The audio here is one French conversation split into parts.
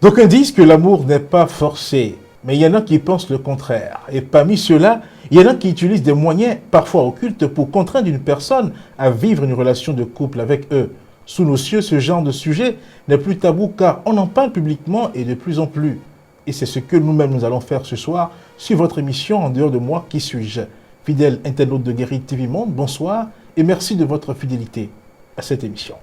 D'aucuns disent que l'amour n'est pas forcé, mais il y en a qui pensent le contraire. Et parmi ceux-là, il y en a qui utilisent des moyens parfois occultes pour contraindre une personne à vivre une relation de couple avec eux. Sous nos cieux, ce genre de sujet n'est plus tabou car on en parle publiquement et de plus en plus. Et c'est ce que nous-mêmes nous allons faire ce soir sur votre émission En dehors de moi, qui suis-je? Fidèle internaute de Guérite TV Monde, bonsoir et merci de votre fidélité à cette émission.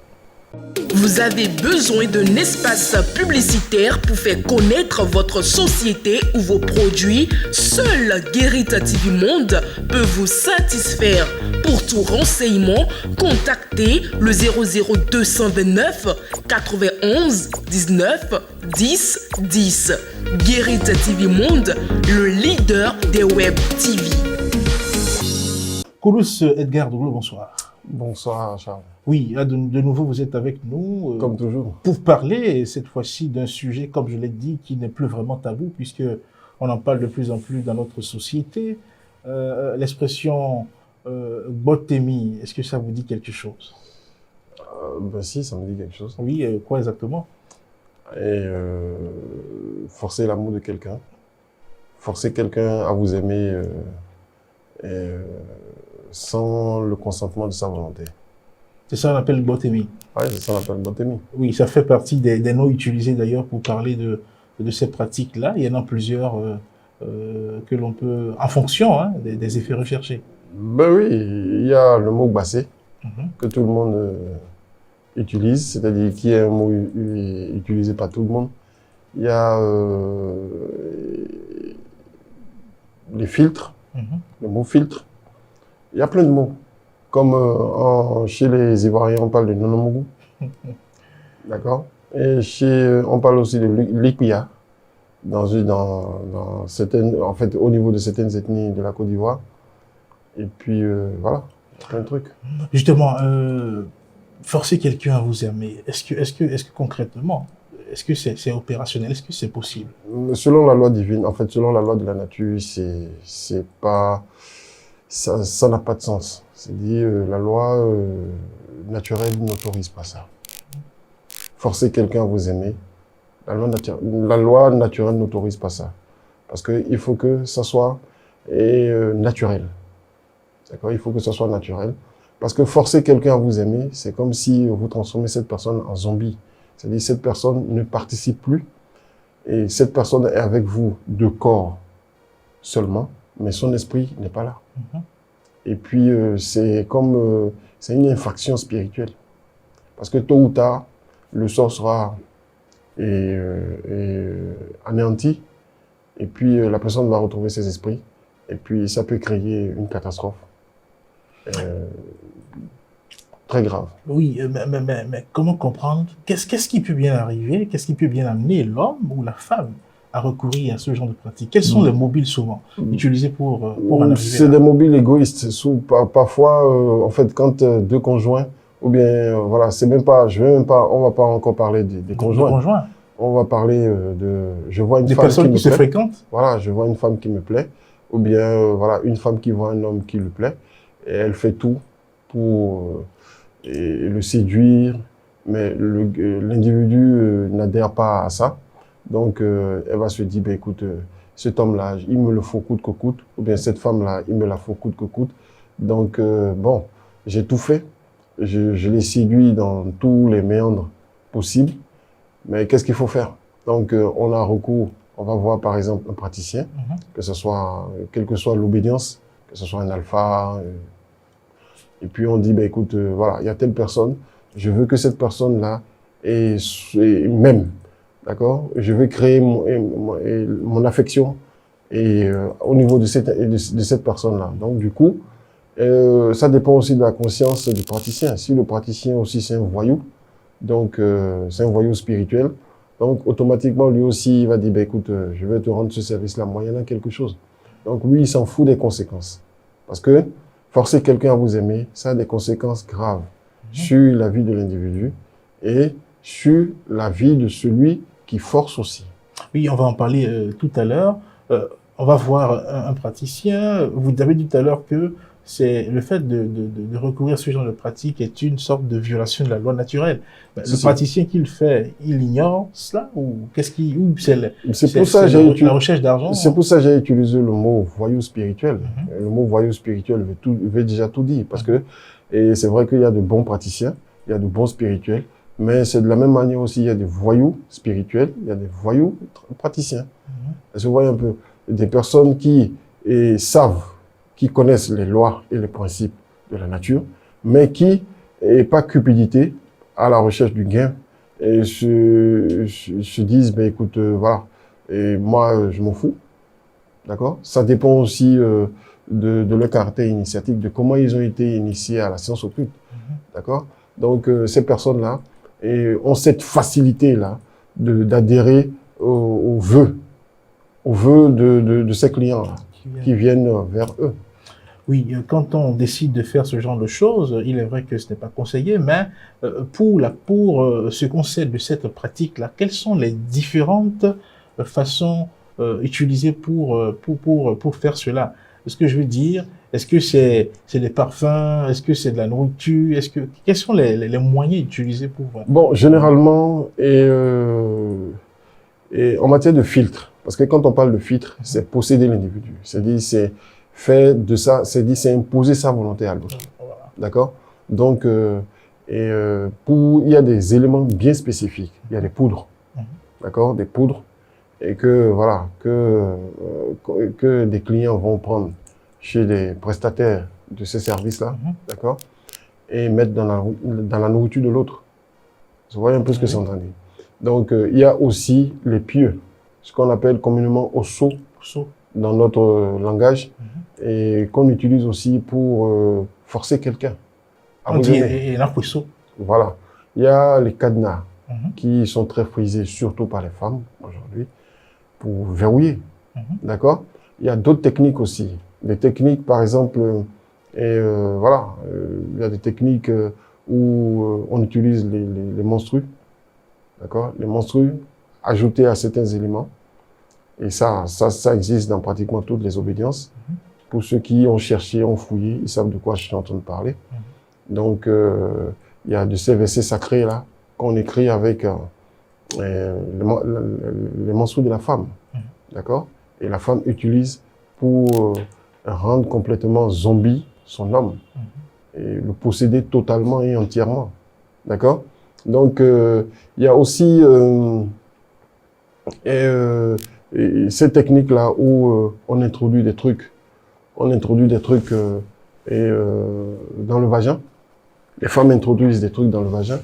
Vous avez besoin d'un espace publicitaire pour faire connaître votre société ou vos produits? Seul Guérite TV Monde peut vous satisfaire. Pour tout renseignement, contactez le 00229 91 19 10 10. Guérite TV Monde, le leader des web TV. Koulouss Edgar Douglo, bonsoir. Bonsoir Charles. Oui, là de nouveau vous êtes avec nous. Comme toujours. Pour parler cette fois-ci d'un sujet, comme je l'ai dit, qui n'est plus vraiment tabou puisque on en parle de plus en plus dans notre société. L'expression Gbotemi, est-ce que ça vous dit quelque chose? Ben si, ça me dit quelque chose. Oui, quoi exactement? Et forcer l'amour de quelqu'un. Forcer quelqu'un à vous aimer sans le consentement de sa volonté. C'est ça qu'on appelle Gbotemi. Oui, c'est ça qu'on appelle Gbotemi. Oui, ça fait partie des noms utilisés d'ailleurs pour parler de ces pratiques-là. Il y en a plusieurs que l'on peut, en fonction des effets recherchés. Ben oui, il y a le mot Gbasé que tout le monde utilise, c'est-à-dire qui est un mot utilisé par tout le monde. Il y a les filtres, le mot filtre. Il y a plein de mots. Comme chez les Ivoiriens, on parle de nonomougou. D'accord? Et on parle aussi de l'ikuya. Dans certaines, en fait, au niveau de certaines ethnies de la Côte d'Ivoire. Et puis, voilà, plein de trucs. Justement, forcer quelqu'un à vous aimer, est-ce que concrètement, est-ce que c'est opérationnel? Est-ce que c'est possible? Selon la loi divine, en fait, selon la loi de la nature, c'est pas... Ça n'a pas de sens. C'est-à-dire, la loi naturelle n'autorise pas ça. Forcer quelqu'un à vous aimer, la loi naturelle n'autorise pas ça. Parce qu'il faut que ça soit naturel. D'accord? Il faut que ça soit naturel. Parce que forcer quelqu'un à vous aimer, c'est comme si vous transformez cette personne en zombie. C'est-à-dire, cette personne ne participe plus. Et cette personne est avec vous de corps seulement, mais son esprit n'est pas là. Et puis, c'est une infraction spirituelle. Parce que tôt ou tard, le sort sera anéanti. Et puis, la personne va retrouver ses esprits. Et puis, ça peut créer une catastrophe très grave. Oui, mais comment comprendre? Qu'est-ce qui peut bien arriver? Qu'est-ce qui peut bien amener l'homme ou la femme à recourir à ce genre de pratique? Quels sont les mobiles souvent utilisés pour en arriver C'est là? des mobiles égoïstes. Parfois, en fait, quand deux conjoints, ou bien, voilà, c'est même pas, on va pas encore parler des conjoints. On va parler je vois une des femme personnes qui se plaît. fréquentent? Voilà, je vois une femme qui me plaît, ou bien, voilà, une femme qui voit un homme qui lui plaît, et elle fait tout pour le séduire, mais l'individu n'adhère pas à ça. Donc, elle va se dire, ben, écoute, cet homme-là, il me le faut coûte que coûte, ou bien cette femme-là, il me la faut coûte que coûte. Donc, bon, j'ai tout fait. Je l'ai séduit dans tous les méandres possibles. Mais qu'est-ce qu'il faut faire? Donc, on a recours, on va voir par exemple un praticien, que ce soit, quelle que soit l'obédience, que ce soit un alpha. Et puis, on dit, ben, écoute, voilà, il y a telle personne, je veux que cette personne-là m'aime. D'accord? Je veux créer mon affection au niveau de cette personne-là. Donc, du coup, ça dépend aussi de la conscience du praticien. Si le praticien aussi, c'est un voyou, donc c'est un voyou spirituel, donc automatiquement, lui aussi, il va dire, ben, écoute, je vais te rendre ce service-là, moyennant quelque chose. Donc, lui, il s'en fout des conséquences. Parce que forcer quelqu'un à vous aimer, ça a des conséquences graves sur la vie de l'individu et sur la vie de celui qui force aussi. Oui, on va en parler tout à l'heure. On va voir un praticien. Vous avez dit tout à l'heure que c'est le fait de recourir à ce genre de pratique est une sorte de violation de la loi naturelle. Le praticien qui le fait, il ignore cela ou qu'est-ce qui, ou c'est pour ça la recherche d'argent. C'est pour ça que j'ai utilisé le mot voyou spirituel. Le mot voyou spirituel veut déjà tout dire parce que et c'est vrai qu'il y a de bons praticiens, il y a de bons spirituels, mais c'est de la même manière aussi il y a des voyous spirituels, il y a des voyous praticiens. Est-ce que vous voyez un peu des personnes qui savent, qui connaissent les lois et les principes de la nature, mais qui, et pas cupidité, à la recherche du gain, et se disent, ben écoute, voilà, et moi, je m'en fous, d'accord? Ça dépend aussi de leur caractère initiatique, de comment ils ont été initiés à la science occulte, d'accord? Donc, ces personnes-là ont cette facilité-là d'adhérer aux vœux de ces clients-là, qui viennent vers eux. Oui, quand on décide de faire ce genre de choses, il est vrai que ce n'est pas conseillé, mais pour ce qu'on sait de cette pratique-là, quelles sont les différentes façons utilisées pour faire cela? Ce que je veux dire, est-ce que c'est des parfums? Est-ce que c'est de la nourriture? Quels sont les moyens utilisés pour... Bon, généralement, et en matière de filtre, parce que quand on parle de filtre, c'est posséder l'individu. C'est-à-dire, c'est faire de ça, c'est imposer sa volonté à l'autre. Voilà. D'accord? Donc, il y a des éléments bien spécifiques. Il y a des poudres. D'accord? Des poudres. Et que, voilà, que des clients vont prendre chez des prestataires de ces services-là. D'accord? Et mettre dans la nourriture de l'autre. Vous voyez un peu ce que c'est en train de dire. Donc, il y a aussi les pieux, ce qu'on appelle communément osso dans notre langage, et qu'on utilise aussi pour forcer quelqu'un. On dit voilà. Il y a les cadenas qui sont très frisés, surtout par les femmes aujourd'hui, pour verrouiller. D'accord? Il y a d'autres techniques aussi. Des techniques, par exemple, voilà, il y a des techniques où on utilise les menstrues. D'accord? Les menstrues ajoutés à certains éléments. Et ça existe dans pratiquement toutes les obédiences. Pour ceux qui ont cherché, ont fouillé, ils savent de quoi je suis en train de parler. Donc, il y a de ces versets sacrés là qu'on écrit avec les menstrues de la femme. D'accord? Et la femme utilise pour rendre complètement zombie son homme. Et le posséder totalement et entièrement. D'accord? Donc, il y a aussi ces techniques-là où on introduit des trucs. On introduit des trucs dans le vagin. Les femmes introduisent des trucs dans le vagin.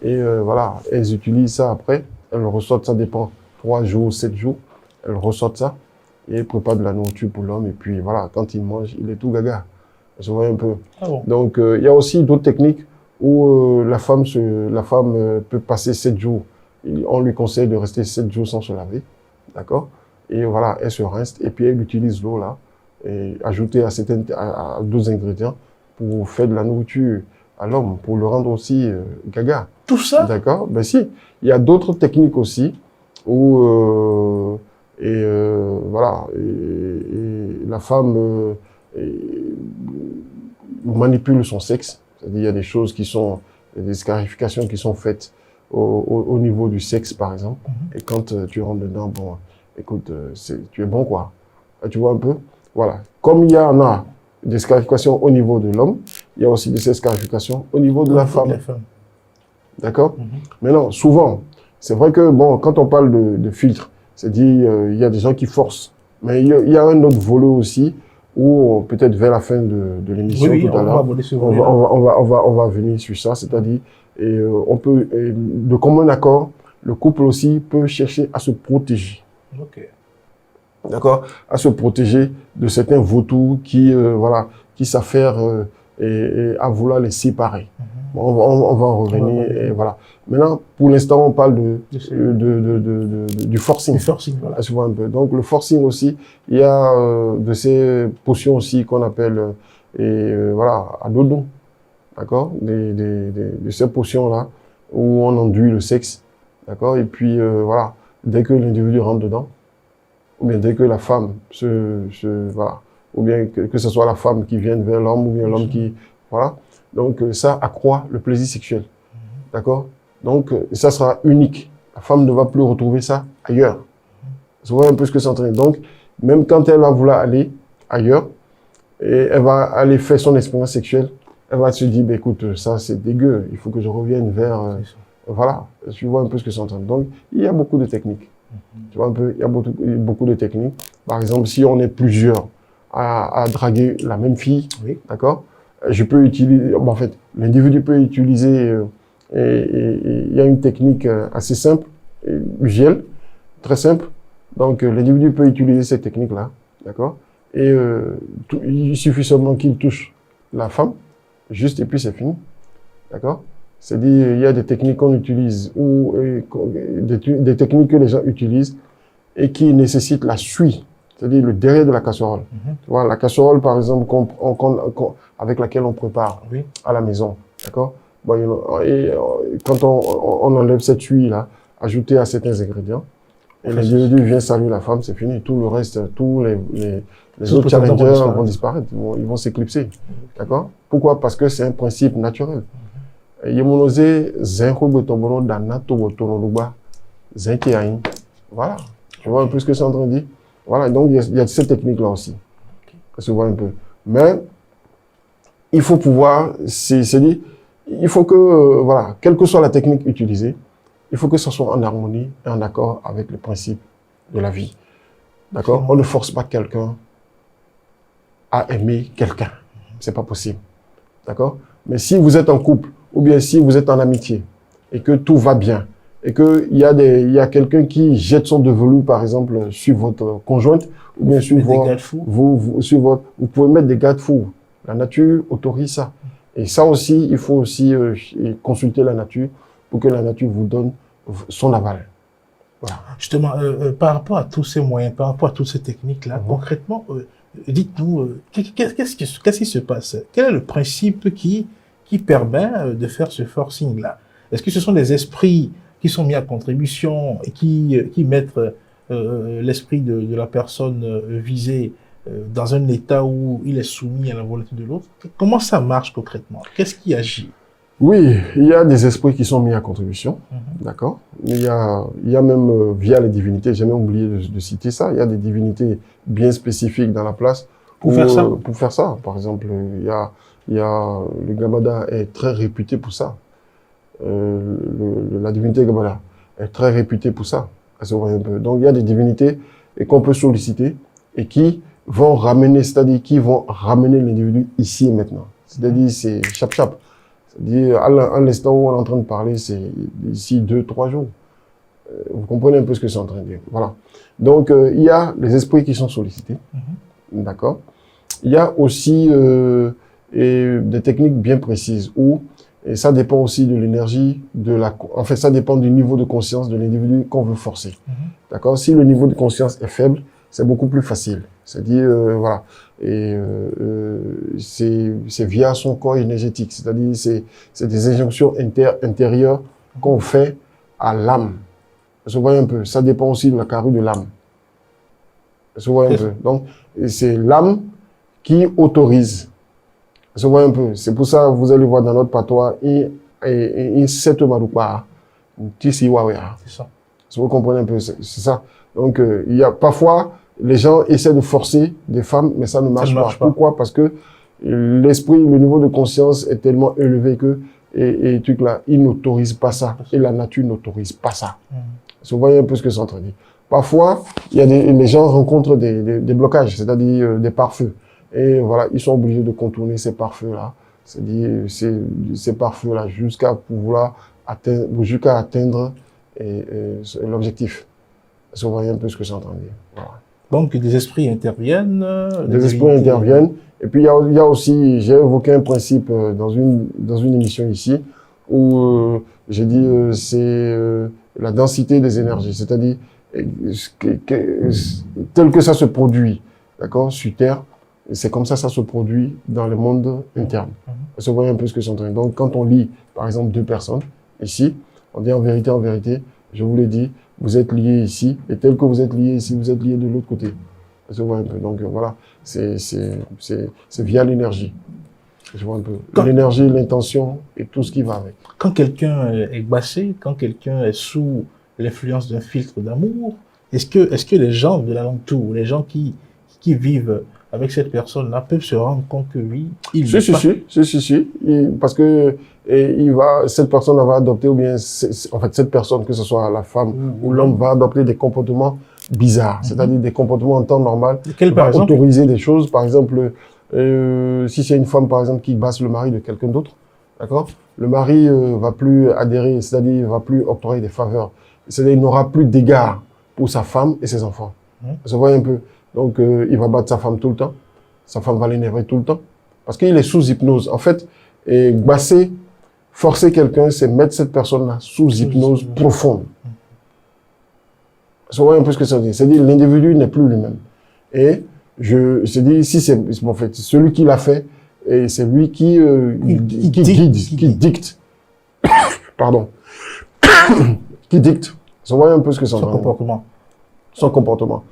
Et voilà, elles utilisent ça après. Elles ressortent, ça dépend, 3 jours, 7 jours. Elles ressortent ça. Et elles préparent de la nourriture pour l'homme. Et puis voilà, quand il mange, il est tout gaga. Je vois un peu. Ah bon. Donc, il y a aussi d'autres techniques où la femme peut passer 7 jours. On lui conseille de rester 7 jours sans se laver. D'accord? Et voilà, elle se rince. Et puis, elle utilise l'eau là, et ajouter à d'autres ingrédients pour faire de la nourriture à l'homme, pour le rendre aussi gaga. Tout ça? D'accord? Ben si. Il y a d'autres techniques aussi où, voilà, et la femme manipule son sexe. C'est-à-dire, il y a des choses qui sont, des scarifications qui sont faites au niveau du sexe, par exemple. Et quand tu rentres dedans, bon, écoute, tu es bon, quoi. Tu vois un peu? Voilà. Comme il y en a des scarifications au niveau de l'homme, il y a aussi des scarifications au niveau de la femme. D'accord? Maintenant, souvent, c'est vrai que, bon, quand on parle de filtre, c'est dit, il y a des gens qui forcent. Mais il y a un autre volet aussi, où peut-être vers la fin de l'émission tout à l'heure, on va venir sur ça, c'est-à-dire, on peut, de commun accord, le couple aussi peut chercher à se protéger. Ok. D'accord? À se protéger de certains vautours qui, voilà, qui s'affairent et à vouloir les séparer. On va en revenir, et voilà. Maintenant, pour l'instant, on parle du forcing. Du forcing, voilà. Un peu. Donc, le forcing aussi, il y a de ces potions aussi qu'on appelle, voilà, à dodo. D'accord? De ces potions-là, où on enduit le sexe. D'accord? Et puis, voilà, dès que l'individu rentre dedans, ou bien dès que la femme voilà, ou bien que ce soit la femme qui vienne vers l'homme, ou bien l'homme qui... Voilà. Donc, ça accroît le plaisir sexuel. D'accord? Donc, ça sera unique. La femme ne va plus retrouver ça ailleurs. Vous voyez un peu ce que c'est en train de... Donc, même quand elle va vouloir aller ailleurs, et elle va aller faire son expérience sexuelle, elle va se dire, bah, écoute, ça c'est dégueu, il faut que je revienne vers... voilà, tu vois un peu ce que c'est en train de... Donc, il y a beaucoup de techniques. Tu vois un peu, il y a beaucoup de techniques. Par exemple, si on est plusieurs à draguer la même fille, d'accord, je peux utiliser... Bon, en fait, l'individu peut utiliser... et il y a une technique assez simple, usuelle, très simple. Donc, l'individu peut utiliser cette technique-là, d'accord? Et il suffit seulement qu'il touche la femme, juste, et puis c'est fini, d'accord? C'est-à-dire, il y a des techniques qu'on utilise, ou des techniques que les gens utilisent, et qui nécessitent la suie, c'est-à-dire le derrière de la casserole. Tu vois, la casserole, par exemple, avec laquelle on prépare à la maison, d'accord? Bon, et quand on enlève cette huile-là, ajoutée à certains ingrédients, et l'individu vient saluer la femme, c'est fini. Tout le reste, tous les autres challengers vont disparaître, ils vont s'éclipser. D'accord? Pourquoi? Parce que c'est un principe naturel. Voilà. Tu vois un peu ce que c'est en train de dire? Voilà. Donc, il y a cette technique-là aussi. Ça se voit un peu. Mais, il faut pouvoir, c'est-à-dire, il faut que, voilà, quelle que soit la technique utilisée, il faut que ce soit en harmonie et en accord avec le principe de la vie. D'accord? On ne force pas quelqu'un à aimer quelqu'un. C'est pas possible. D'accord? Mais si vous êtes en couple, ou bien si vous êtes en amitié, et que tout va bien, et qu'il y a quelqu'un qui jette son dévolu, par exemple, sur votre conjointe, ou bien sur vous pouvez mettre des garde-fous. La nature autorise ça. Et ça aussi, il faut aussi consulter la nature pour que la nature vous donne son aval. Voilà. Justement, par rapport à tous ces moyens, par rapport à toutes ces techniques-là, concrètement, dites-nous, qu'est-ce qui se passe? Quel est le principe qui permet de faire ce forcing-là? Est-ce que ce sont des esprits qui sont mis à contribution et qui mettent l'esprit de la personne visée dans un état où il est soumis à la volonté de l'autre? Comment ça marche concrètement? Qu'est-ce qui agit? Oui, il y a des esprits qui sont mis à contribution, d'accord? Il y a même, via les divinités, j'ai même oublié de citer ça, il y a des divinités bien spécifiques dans la place pour faire ça. Par exemple, il y a le Gabada est très réputé pour ça. La divinité Gabada est très réputée pour ça. Donc, il y a des divinités qu'on peut solliciter et qui vont ramener, c'est-à-dire qui vont ramener l'individu ici et maintenant. C'est-à-dire, c'est chap-chap. C'est-à-dire, à l'instant où on est en train de parler, c'est d'ici 2-3 jours. Vous comprenez un peu ce que c'est en train de dire. Voilà. Donc, il y a les esprits qui sont sollicités. D'accord? Il y a aussi des techniques bien précises où, et ça dépend aussi de l'énergie, en fait, ça dépend du niveau de conscience de l'individu qu'on veut forcer. D'accord? Si le niveau de conscience est faible, c'est beaucoup plus facile. C'est-à-dire, voilà. Et c'est via son corps énergétique. C'est-à-dire, c'est des injonctions intérieures qu'on fait à l'âme. Vous voyez un peu. Ça dépend aussi de la carrure de l'âme. Vous voyez un peu. Donc, c'est l'âme qui autorise. Vous voyez un peu. C'est pour ça, vous allez voir dans notre patois, c'est ça. Vous comprenez un peu. C'est ça. Donc, il y a parfois, les gens essaient de forcer des femmes, mais ça ne marche pas. Pourquoi? Parce que l'esprit, le niveau de conscience est tellement élevé que, et truc là, il n'autorise pas ça. Et la nature n'autorise pas ça. Vous voyez un peu ce que c'est en train de dire. Parfois, les gens rencontrent des blocages, c'est-à-dire des pare-feux. Et voilà, ils sont obligés de contourner ces pare-feux-là. C'est-à-dire, ces pare-feux-là jusqu'à pouvoir atteindre l'objectif. Vous voyez un peu ce que c'est en train de dire. Voilà. Donc, des esprits interviennent. Des esprits interviennent. Et puis, il y a aussi, j'ai évoqué un principe dans une émission ici, où j'ai dit, c'est la densité des énergies. C'est-à-dire, tel que ça se produit, d'accord, sur Terre, c'est comme ça se produit dans le monde interne. Vous voyez un peu ce que c'est en train de dire. Donc, quand on lit, par exemple, 2 personnes, ici, on dit en vérité, je vous l'ai dit, vous êtes liés ici, et tel que vous êtes liés ici, vous êtes liés de l'autre côté. Je vois un peu. Donc voilà, c'est via l'énergie. Je vois un peu. L'énergie, l'intention et tout ce qui va avec. Quand quelqu'un est glacé, quand quelqu'un est sous l'influence d'un filtre d'amour, est-ce que les gens de l'alentour, les gens qui vivent avec cette personne-là peuvent se rendre compte que oui, si. Parce que cette personne va adopter, ou bien, en fait, cette personne, que ce soit la femme ou l'homme, va adopter des comportements bizarres, c'est-à-dire des comportements en temps normal, va autoriser des choses. Par exemple, si c'est une femme, par exemple, qui basse le mari de quelqu'un d'autre, d'accord, le mari va plus adhérer, c'est-à-dire il va plus octroyer des faveurs, c'est-à-dire il n'aura plus d'égard pour sa femme et ses enfants. Ça voit un peu. Donc, il va battre sa femme tout le temps. Sa femme va l'énerver tout le temps. Parce qu'il est sous hypnose. En fait, forcer quelqu'un, c'est mettre cette personne-là sous hypnose profonde. Ça voit un peu ce que ça veut dire. C'est-à-dire l'individu n'est plus lui-même. Et je dis, si c'est en fait celui qui l'a fait, et c'est lui qui dicte. Pardon. Qui dicte. Ça voit un peu ce que ça veut dire. Son comportement.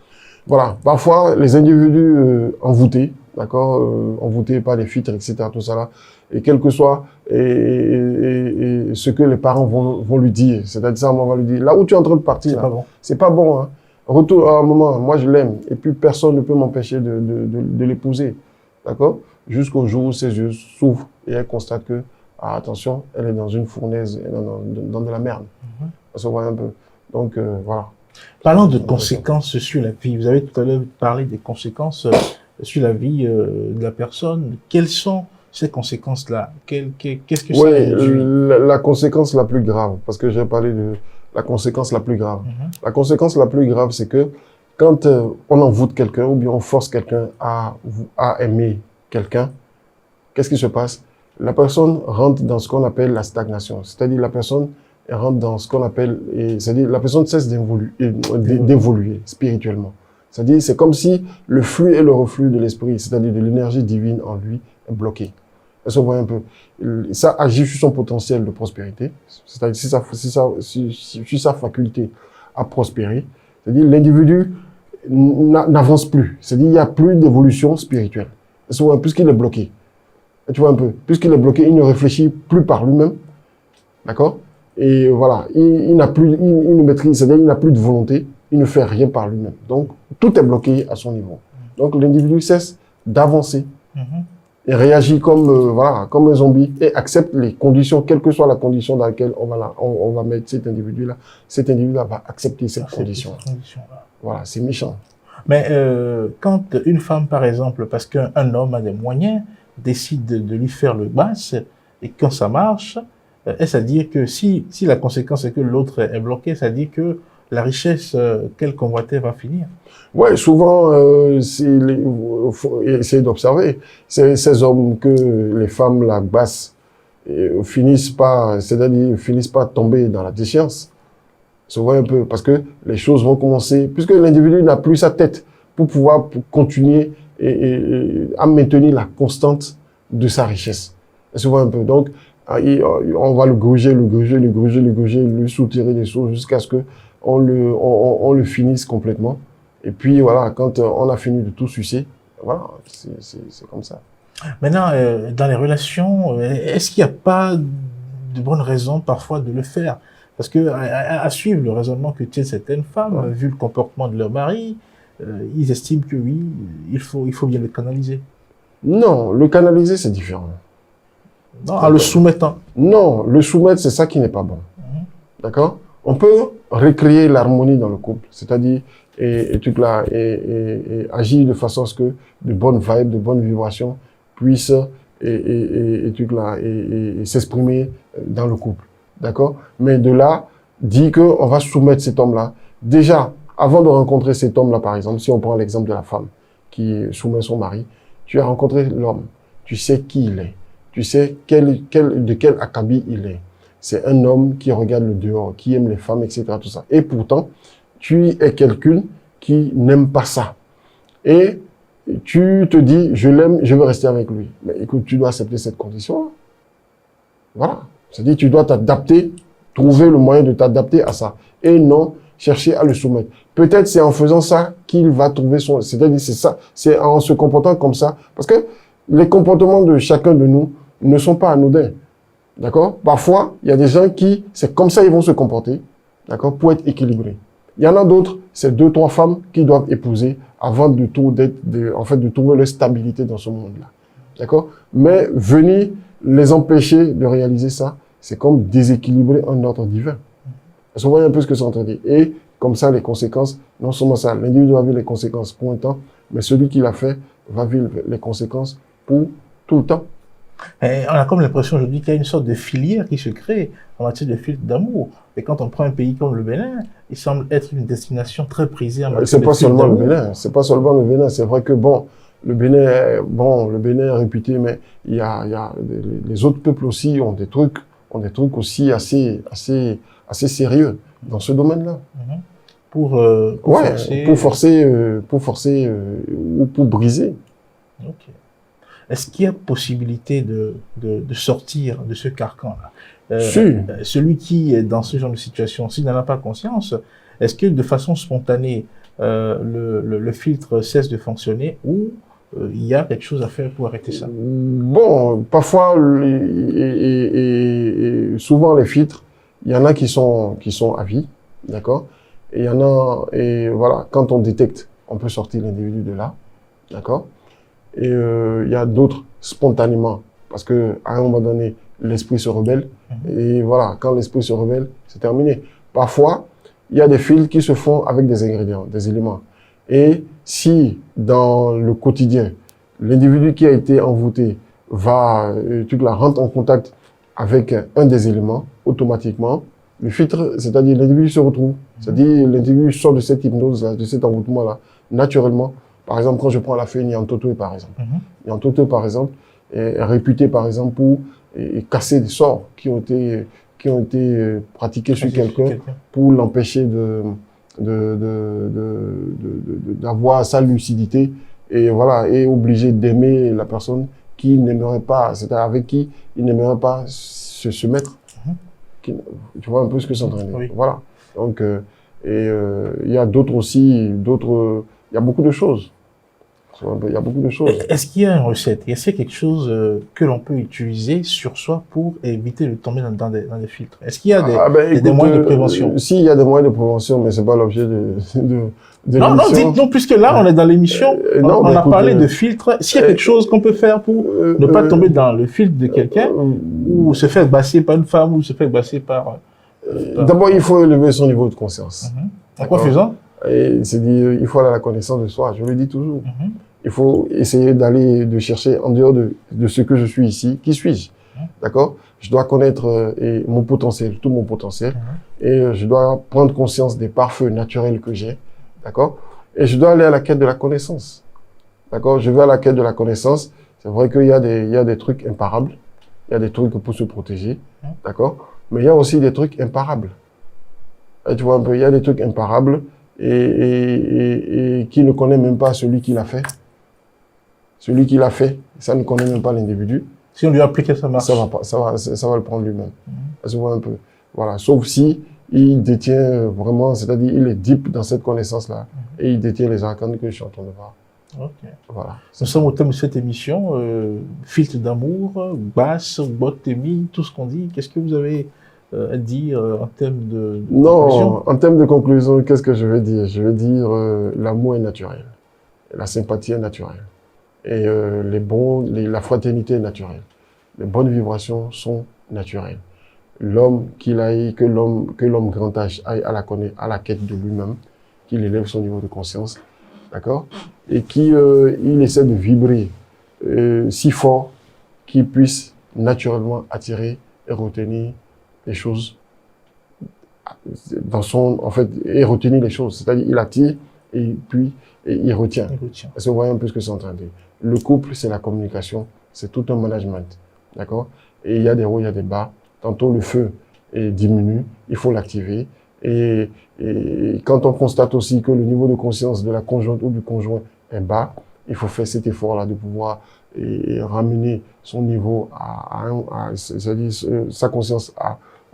Voilà. Parfois, les individus envoûtés, d'accord, envoûtés par les filtres, etc., tout ça là, et quel que soit ce que les parents vont lui dire, c'est-à-dire ça, on va lui dire, là où tu es en train de partir, c'est pas bon, hein. Retour à un moment, moi je l'aime, et puis personne ne peut m'empêcher de l'épouser, d'accord, jusqu'au jour où ses yeux s'ouvrent et elle constate que, attention, elle est dans une fournaise, elle est dans de la merde. Ça se voit un peu. Donc, voilà. Parlant de conséquences sur la vie, vous avez tout à l'heure parlé des conséquences sur la vie de la personne. Quelles sont ces conséquences-là? Qu'est-ce que ça induit? La conséquence la plus grave, parce que j'ai parlé de la conséquence la plus grave. La conséquence la plus grave, c'est que quand on envoûte quelqu'un ou bien on force quelqu'un à aimer quelqu'un, qu'est-ce qui se passe? La personne rentre dans ce qu'on appelle la stagnation. C'est-à-dire la personne rentre dans ce qu'on appelle, c'est-à-dire la personne cesse d'évoluer spirituellement. C'est-à-dire c'est comme si le flux et le reflux de l'esprit, c'est-à-dire de l'énergie divine en lui, est bloqué. Ça voit un peu. Ça agit sur son potentiel de prospérité, c'est-à-dire sur sa faculté à prospérer. C'est-à-dire l'individu n'avance plus. C'est-à-dire il n'y a plus d'évolution spirituelle. Puisqu'il est bloqué. Tu vois un peu. Puisqu'il est bloqué, il ne réfléchit plus par lui-même. D'accord? Et voilà, il n'a plus, il ne maîtrise, c'est-à-dire il n'a plus de volonté, il ne fait rien par lui-même. Donc, tout est bloqué à son niveau. Donc, l'individu cesse d'avancer et réagit comme un zombie et accepte les conditions, quelle que soit la condition dans laquelle on va mettre cet individu-là. Cet individu-là va accepter cette condition. Voilà, c'est méchant. Mais quand une femme, par exemple, parce qu'un homme a des moyens, décide de lui faire le basse, et quand ça marche, est-ce à dire que si la conséquence est que l'autre est bloqué, c'est-à-dire que la richesse qu'elle convoitait va finir? Ouais, souvent, il faut essayer d'observer. Ces hommes que les femmes la bassent finissent pas tomber dans la déchéance. Ça voit un peu, parce que les choses vont commencer, puisque l'individu n'a plus sa tête pour pouvoir continuer à maintenir la constante de sa richesse. Ça voit un peu. Donc, on va le gruger, lui soutirer des choses jusqu'à ce que on le finisse complètement. Et puis voilà, quand on a fini de tout sucer, voilà, c'est comme ça. Maintenant, dans les relations, est-ce qu'il n'y a pas de bonnes raisons parfois de le faire? Parce que à suivre le raisonnement que tiennent certaines femmes, vu le comportement de leur mari, ils estiment que oui, il faut bien le canaliser. Non, le canaliser, c'est différent. Non, en le soumettant. Non, le soumettre, c'est ça qui n'est pas bon. D'accord? On peut recréer l'harmonie dans le couple, c'est-à-dire et agir de façon à ce que de bonnes vibes, de bonnes vibrations puissent s'exprimer dans le couple. D'accord? Mais de là, dit qu'on va soumettre cet homme-là. Déjà, avant de rencontrer cet homme-là, par exemple, si on prend l'exemple de la femme qui soumet son mari, tu as rencontré l'homme, tu sais qui il est. Tu sais de quel acabit il est. C'est un homme qui regarde le dehors, qui aime les femmes, etc. Tout ça. Et pourtant, tu es quelqu'un qui n'aime pas ça. Et tu te dis, je l'aime, je veux rester avec lui. Mais écoute, tu dois accepter cette condition. Voilà. C'est-à-dire, tu dois t'adapter, trouver le moyen de t'adapter à ça. Et non chercher à le soumettre. Peut-être c'est en faisant ça qu'il va trouver son... C'est-à-dire, c'est ça, c'est en se comportant comme ça. Parce que les comportements de chacun de nous ne sont pas anodins. D'accord? Parfois, il y a des gens qui, c'est comme ça ils vont se comporter, d'accord, pour être équilibrés. Il y en a d'autres, c'est 2, 3 femmes qui doivent épouser avant de trouver leur stabilité dans ce monde-là. D'accord? Mais venir les empêcher de réaliser ça, c'est comme déséquilibrer un ordre divin. Vous voyez un peu ce que c'est en train de dire. Et comme ça, les conséquences, non seulement ça, l'individu va vivre les conséquences pour un temps, mais celui qui l'a fait va vivre les conséquences pour tout le temps. Et on a comme l'impression aujourd'hui qu'il y a une sorte de filière qui se crée en matière de filtres d'amour. Et quand on prend un pays comme le Bénin, il semble être une destination très prisée en matière de filtres d'amour. C'est pas seulement le Bénin, c'est pas seulement le Bénin. C'est vrai que le Bénin est réputé, mais il y a les autres peuples aussi ont des trucs aussi assez sérieux dans ce domaine-là. Pour forcer ou pour briser. Ok. Est-ce qu'il y a possibilité de sortir de ce carcan-là? Celui qui est dans ce genre de situation, s'il n'en a pas conscience, est-ce que de façon spontanée, le filtre cesse de fonctionner ou il y a quelque chose à faire pour arrêter ça? Bon, parfois, et souvent les filtres, il y en a qui sont à vie, d'accord? Et il y en a, et voilà, quand on détecte, on peut sortir l'individu de là, d'accord? Et il y a d'autres spontanément, parce que à un moment donné, l'esprit se rebelle, et voilà, quand l'esprit se rebelle, c'est terminé. Parfois, il y a des filtres qui se font avec des ingrédients, des éléments. Et si, dans le quotidien, l'individu qui a été envoûté rentre en contact avec un des éléments, automatiquement, le filtre, c'est-à-dire l'individu se retrouve. C'est-à-dire l'individu sort de cette hypnose-là, de cet envoûtement-là, naturellement. Par exemple, quand je prends la feuille Niantotwe, par exemple. Niantotwe, par exemple, est réputé, par exemple, pour casser des sorts qui ont été pratiqués sur quelqu'un pour l'empêcher d'avoir sa lucidité et voilà, et obligé d'aimer la personne qu'il n'aimerait pas, c'est-à-dire avec qui il n'aimerait pas se mettre. Tu vois un peu ce que c'est en train de dire. Oui. Voilà. Donc, il y a d'autres aussi, il y a beaucoup de choses. Il y a beaucoup de choses. Est-ce qu'il y a une recette? Est-ce qu'il y a quelque chose que l'on peut utiliser sur soi pour éviter de tomber dans des filtres? Est-ce qu'il y a des moyens de prévention? Si, il y a des moyens de prévention, mais c'est pas l'objet de non, dites-non, puisque là, on est dans l'émission, on a parlé de filtres. S'il y a quelque chose qu'on peut faire pour ne pas tomber dans le filtre de quelqu'un, ou se faire basser par une femme, ou se faire basser par... D'abord, il faut élever son niveau de conscience. En quoi faisant? C'est-à-dire, il faut aller à la connaissance de soi, je le dis toujours. Il faut essayer de chercher en dehors de ce que je suis ici, qui suis-je? D'accord? Je dois connaître mon potentiel, tout mon potentiel, et je dois prendre conscience des pare-feux naturels que j'ai, d'accord? Et je dois aller à la quête de la connaissance, d'accord? Je vais à la quête de la connaissance. C'est vrai qu'il y a des trucs imparables, il y a des trucs pour se protéger, d'accord? Mais il y a aussi des trucs imparables. Et tu vois un peu, il y a des trucs imparables et qui ne connaît même pas celui qui l'a fait. Celui qui l'a fait, ça ne connaît même pas l'individu. Si on lui applique, ça marche. Ça va le prendre lui-même. Ça voit un peu. Voilà. Sauf si il détient vraiment, c'est-à-dire il est deep dans cette connaissance-là et il détient les arcanes que je suis en train de voir. Ok. Voilà. Nous sommes au thème de cette émission, filtre d'amour, basse, botémie, tout ce qu'on dit. Qu'est-ce que vous avez à dire en termes de conclusion? En termes de conclusion, qu'est-ce que je vais dire? Je vais dire l'amour est naturel, la sympathie est naturelle. Et la fraternité est naturelle. Les bonnes vibrations sont naturelles. L'homme que l'homme grand âge aille à la quête de lui-même, qu'il élève son niveau de conscience, d'accord? Et il essaie de vibrer si fort qu'il puisse naturellement attirer et retenir les choses et retenir les choses. C'est-à-dire, il attire et puis il retient. Est-ce que vous voyez un peu ce que c'est en train de dire? Le couple, c'est la communication, c'est tout un management, d'accord? Et il y a des hauts, il y a des bas. Tantôt, le feu diminue, il faut l'activer. Et quand on constate aussi que le niveau de conscience de la conjointe ou du conjoint est bas, il faut faire cet effort-là de pouvoir ramener son niveau c'est-à-dire sa conscience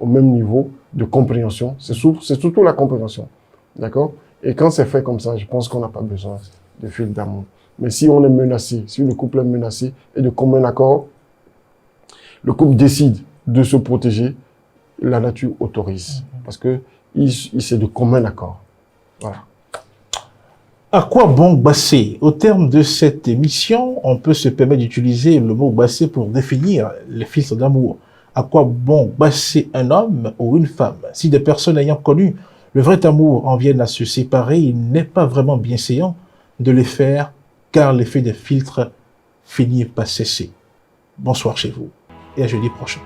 au même niveau de compréhension. C'est surtout la compréhension. D'accord? Et quand c'est fait comme ça, je pense qu'on n'a pas besoin de filtre d'amour. Mais si on est menacé, si le couple est menacé et de commun accord, le couple décide de se protéger, la nature autorise. Parce que c'est de commun accord. Voilà. À quoi bon basser? Au terme de cette émission, on peut se permettre d'utiliser le mot basser pour définir les filtres d'amour. À quoi bon basser un homme ou une femme? Si des personnes ayant connu le vrai amour en viennent à se séparer, il n'est pas vraiment bienséant de les faire, car l'effet des filtres finit par cesser. Bonsoir chez vous et à jeudi prochain.